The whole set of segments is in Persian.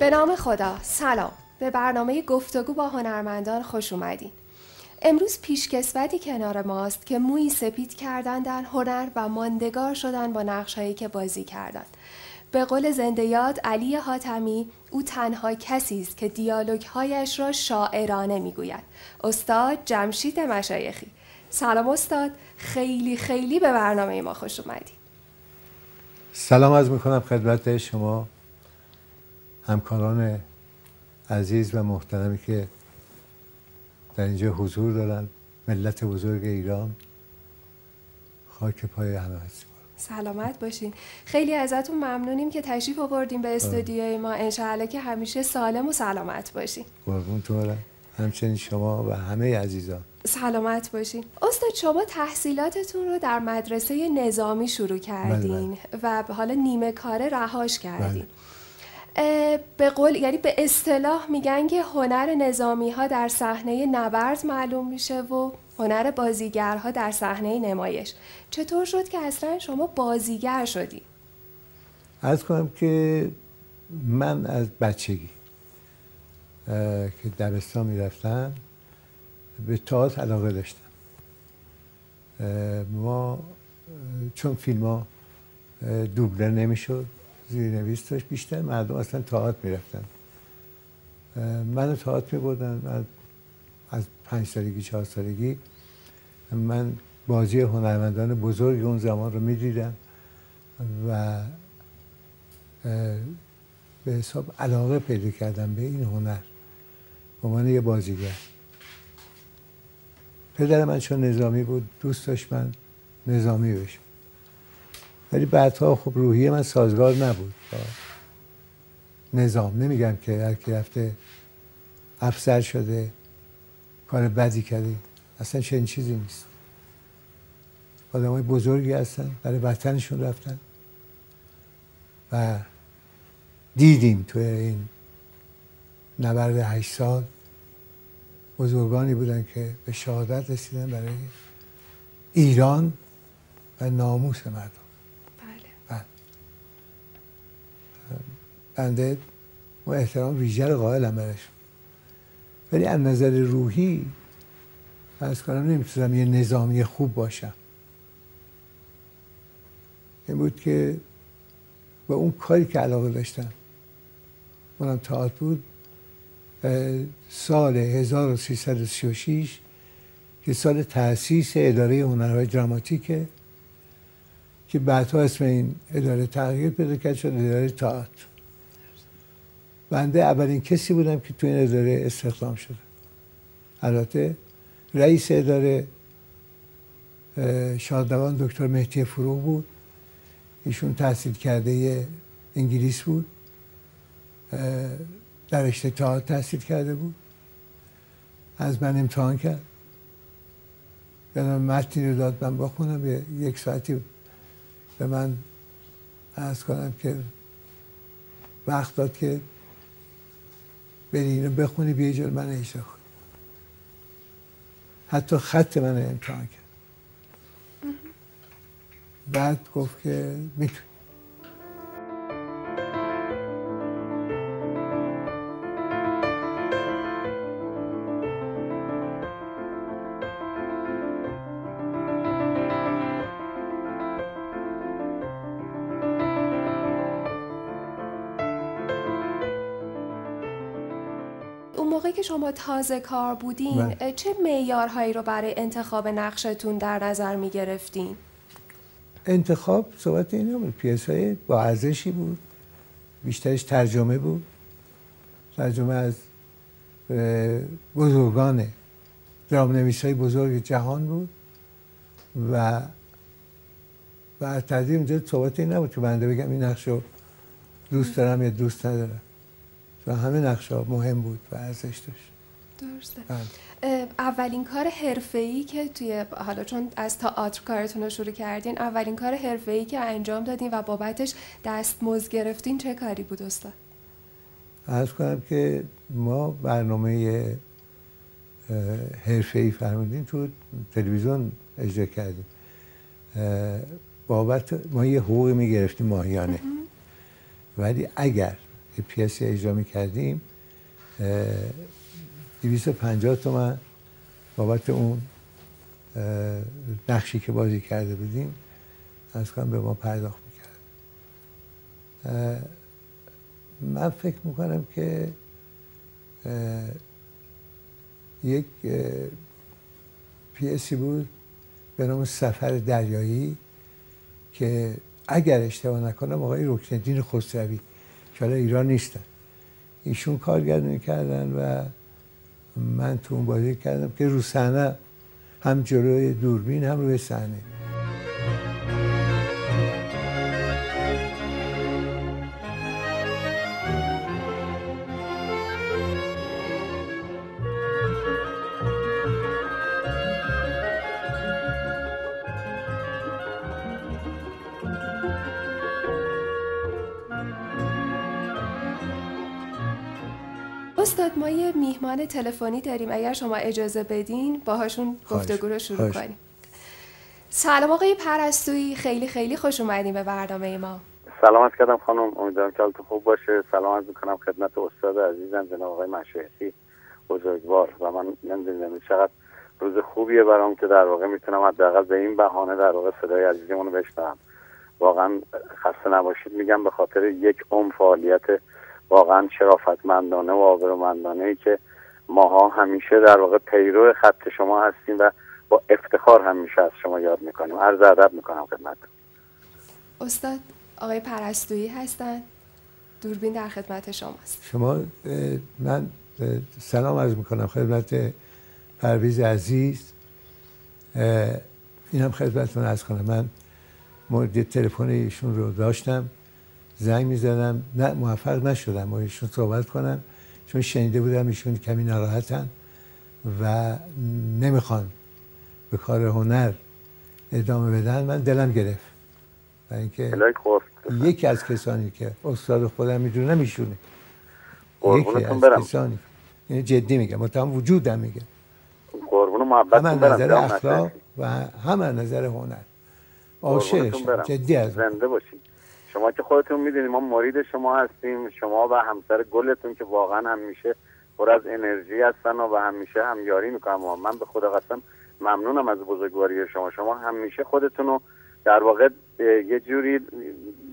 به نام خدا، سلام. به برنامه گفتگو با هنرمندان خوش اومدین. امروز پیشکسوتی کنار ماست که مویی سپید کردن در هنر و ماندگار شدن با نقش‌هایی که بازی کردند. به قول زنده یاد علی حاتمی، او تنها کسی است که دیالوگ‌هایش را شاعرانه میگوید. استاد جمشید مشایخی. سلام استاد، خیلی به برنامه ما خوش اومدید. سلام عرض میکنم خدمت شما همکاران عزیز و محترمی که در اینجا حضور دارن، ملت بزرگ ایران، خاک پای همه هستیم. سلامت باشین. خیلی ازتون ممنونیم که تشریف آوردیم به استودیوی ما. انشاءالله که همیشه سالم و سلامت باشین. قربونتون برم. همچنین شما و همه عزیزان سلامت باشین. استاد شما تحصیلاتتون رو در مدرسه نظامی شروع کردین و حالا نیمه کاره رهاش کردین. به قول یعنی به اصطلاح میگن که هنر نظامی ها در صحنه نبرد معلوم میشه و هنر بازیگرها در صحنه نمایش. چطور شد که اصلا شما بازیگر شدی؟ عرض کنم که من از بچگی که دبستان میرفتم به تئاتر علاقه داشتم. ما چون فیلم ها دوبله نمیشد، زیرنویس داشت، بیشتر مردم اصلا تئاتر میرفتن. منو تئاتر میبردن. من از 5 سالگی 4 سالگی من بازی هنرمندان بزرگ اون زمان رو میدیدم و به حساب علاقه پیدا کردم به این هنر به عنوان یه بازیگر. پدر من چون نظامی بود دوست داشت من نظامی بشم، ولی بعدها خب روحیه من سازگار نبود با نظام. نمیگم که هر کی رفته افسر شده کار بدی کرده، اصلا چنین چیزی نیست. آدمای بزرگی هستن برای وطنشون رفتن و دیدیم توی این نبرد 8 سال بزرگانی بودن که به شهادت رسیدن برای ایران و ناموس مردم. بله. بنده و احترام ویژه قائلم برشون، ولی از نظر روحی فرض کنم نمیتونم یه نظامی خوب باشم. این بود که با اون کاری که علاقه داشتم، اونم تئاتر بود، سال 1336 که سال تأسیس اداره هنرهای دراماتیکه که بعدها اسم این اداره تغییر پیدا کرد شد اداره تئاتر. بنده اولین کسی بودم که تو این اداره استخدام شده. البته رئیس اداره شادروان دکتر مهدی فروغ بود. ایشون تحصیل کرده انگلیس بود، در رشته تئاتر تحصیل کرده بود. از من امتحان کرد، یادم متنی رو داد من بخونم، 1 ساعتی به من عرض کنم که وقت داد که بری اینو بخونی بیایی جلو من اجرا کن. حتی خط من رو امتحان کرد. بعد گفت که میتونی. اون موقعی که شما تازه کار بودین چه معیارهایی رو برای انتخاب نقشتون در نظر می گرفتین؟ انتخاب صحبت این بود، پیس‌های با ارزشی بود، بیشترش ترجمه بود، ترجمه از بزرگان درام‌نویس‌های بزرگ جهان بود و تقدیر اونجا صحبت این نبود که بنده بگم این نقش رو دوست دارم یا دوست ندارم، چون همه نقش‌ها مهم بود و ارزش داشت. درسته. اولین کار حرفه‌ای که توی حالا چون از تئاتر کارتون رو شروع کردین، اولین کار حرفه‌ای که انجام دادین و بابتش دستمزد گرفتین چه کاری بود استاد؟ عرض کنم که ما برنامه حرفه‌ای فرمودین تو تلویزیون اجرا کردیم. بابت ما یه حقوقی میگرفتیم ماهیانه، ولی اگر که پیاسی اجرا می‌کردیم 250 تومن بابت اون نقشی که بازی کرده بودیم از کنم به ما پرداخت می‌کرد. من فکر می‌کنم که یک پیاسی بود به نام سفر دریایی که اگر اشتباه نکنم آقای رکن‌الدین خسروی که حالا ایران نیستن ایشون کارگردانی کردن و من تو اون بازی کردم که رو صحنه هم جلوی دوربین هم روی صحنه. استاد ما یه میهمان تلفنی داریم، اگر شما اجازه بدین باهاشون گفتگو رو شروع کنیم. سلام آقای پرستویی، خیلی خیلی خوش اومدین به برنامه ما. سلامت کردم خانم، امیدوارم که حالتون خوب باشه. سلام عرض می‌کنم خدمت استاد عزیزم جناب آقای مشایخی بزرگوار و من نمی‌دونم چقدر روز خوبیه برام که در واقع میتونم حداقل به این بهانه در واقع صدای عزیزمون رو بشنوم. واقعا خسته نباشید میگم به خاطر یک عمر فعالیت واقعا شرافتمندانه و آبرومندانه‌ای که ماها همیشه در واقع پیرو خط شما هستیم و با افتخار همیشه از شما یاد میکنیم. عرض ادب میکنم خدمتتون. استاد آقای پرستویی هستن، دوربین در خدمت شماست. شما من سلام عرض میکنم خدمت پرویز عزیز. اینم خدمتتون عرض کنم من مورد تلفن ایشون رو داشتم، زنگ میزدم، نه موفق نشدم با ایشون صحبت کنم چون شنیده بودم ایشون کمی ناراحتن و نمیخوان به کار هنر ادامه بدن. من دلم گرفت و اینکه یکی از کسانی که استاد خودم میدونم ایشونه، یکی از کسانی، یعنی جدی میگم، مطمئن وجودم میگم، قربون محبتتون هم نظر اخلاق و هم نظر هنر عاشقشم، جدی از زنده باشید. شما که خودتون میدونید ما مرید شما هستیم، شما و همسر گلتون که واقعا همیشه پر از انرژی هستن و همیشه همیاری میکنن. من به خدا قسم ممنونم از بزرگواری شما. شما همیشه خودتون رو در واقع یه جوری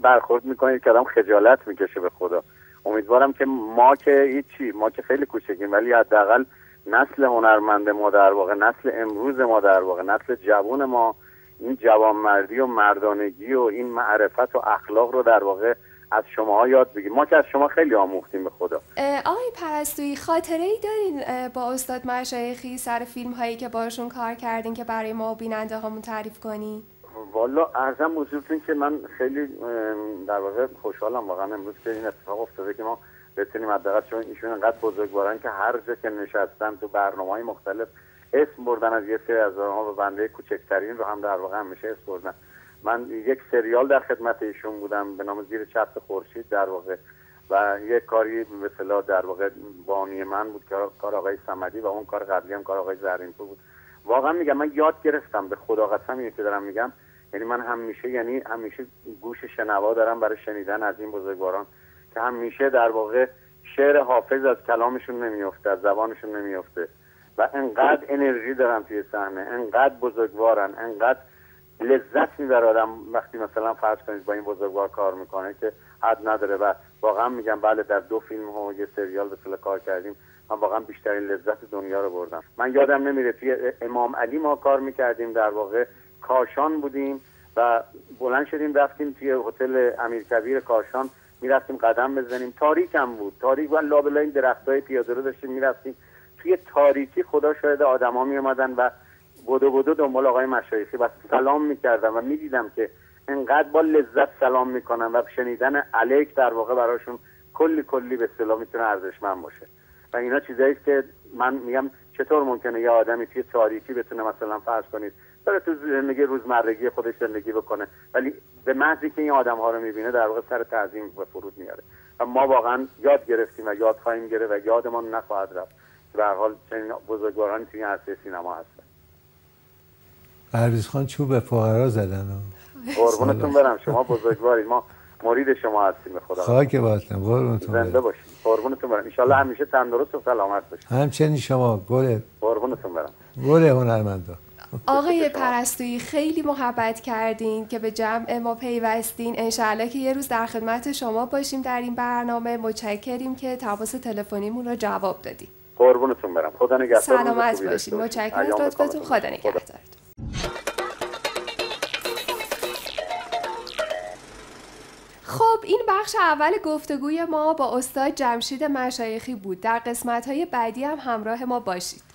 برخورد میکنید که آدم خجالت میکشه به خدا. امیدوارم که ما که خیلی کوچکیم ولی حداقل نسل هنرمند ما در واقع، نسل امروز ما در واقع، نسل جوان ما این جوانمردی و مردانگی و این معرفت و اخلاق رو در واقع از شماها یاد بگیریم. ما که از شما خیلی آموختیم به خدا. آقای پرستویی خاطره ای دارین با استاد مشایخی سر فیلم هایی که باشون کار کردین که برای ما بیننده هامون تعریف کنین؟ والا عرضم حضورتون که من خیلی در واقع خوشحالم واقعا امروز که این اتفاق افتاده که ما بتونیم حداقل، چون ایشون انقدر بزرگوارن که هر جا که نشستن تو برنامه‌های مختلف اسم بردن از یه سری از اونها و بنده کوچکترین رو هم در واقع همیشه اسم بردن. من یک سریال در خدمت ایشون بودم به نام زیر چتر خورشید در واقع و یک کاری به اصطلاح در واقع بانی من بود که کار آقای صمدی و اون کار قبلی هم کار آقای زرینپور بود. واقعا میگم من یاد گرفتم به خدا قسم اینه که دارم میگم، یعنی من همیشه گوش شنوا دارم برای شنیدن از این بزرگواران که همیشه در واقع شعر حافظ از کلامشون نمیفته، از زبانشون نمیفته و انقدر انرژی دارن توی صحنه، انقدر بزرگوارن، انقدر لذت میبره آدم وقتی مثلا فرض کنید با این بزرگوار کار میکنه که حد نداره. و واقعا میگم بله در 2 فیلم و یه سریال به اصطلاح کار کردیم، من واقعا بیشترین لذت دنیا رو بردم. من یادم نمیره توی امام علی ما کار میکردیم، در واقع کاشان بودیم و بلند شدیم رفتیم توی هتل امیرکبیر کاشان، میرفتیم قدم بزنیم، تاریک هم بود، تاریک و لابلای این درختای پیاده رو داشتیم میرفتیم توی تاریکی. خدا شاهد آدما می اومدن و بدو دنبال آقای مشایخی و سلام میکردم و میدیدم که انقدر با لذت سلام میکنن و شنیدن علیک در واقع براشون کلی به اصطلاح میتونه ارزشمند باشه. و اینا چیزایی که من میگم چطور ممکنه یه آدمی توی تاریکی بتونه مثلا فرض کنید داره تو زندگی روزمرگی خودش زندگی بکنه ولی به محضی که این آدم‌ها رو میبینه در واقع سر تعظیم به فرود میاره. و ما واقعا یاد گرفتیم و یاد خواهیم گرفت و یادمون نخواهد رفت که به هر حال چنین بزرگوارانی توی عرصه سینما هستن. پرویز خان چوب به فقرا زدن. قربونتون برم، شما بزرگوارید. مرید شما هستیم. به خدا خاک باتم، قربونتون زنده برم. باشید. قربونتون برم. ان شاءالله همیشه تندرست و سلامت باشید. همچنین شما گل قربونتون برم. هنرمندا. آقای پرستویی خیلی محبت کردین که به جمع ما پیوستین. انشالله که یه روز در خدمت شما باشیم در این برنامه. متشکریم که تماس تلفنیمون رو جواب دادین. قربونتون برم. خدا نگهدار. سلامت باشید. متشکرم از لطفتون. خدا نگهدارتون. خب این بخش اول گفتگوی ما با استاد جمشید مشایخی بود. در قسمت‌های بعدی هم همراه ما باشید.